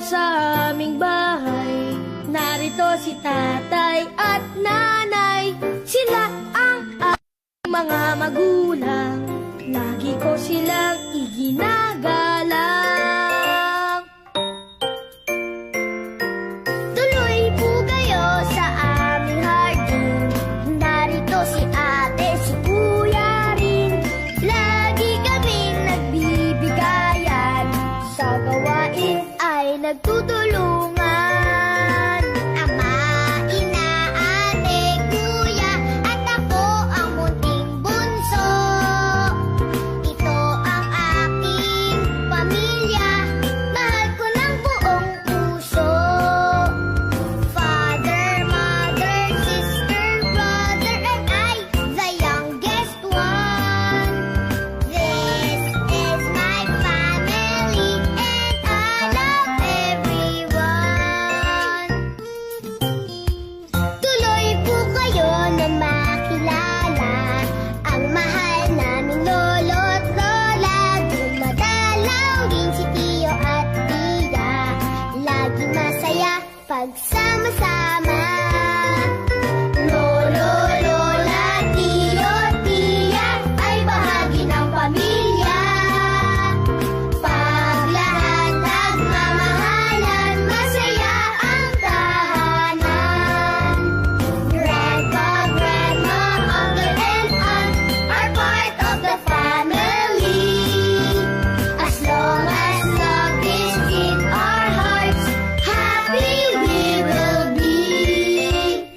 sa aming bahay. Narito si tatay at nanay, sila ang aking mga magulang. Lagi ko silang iginagalang. Tuloy po kayo sa aming hardin. Narito si ate, si kuya rin. Lagi kaming nagbibigayan. Sa gawain ay nagtutulungan.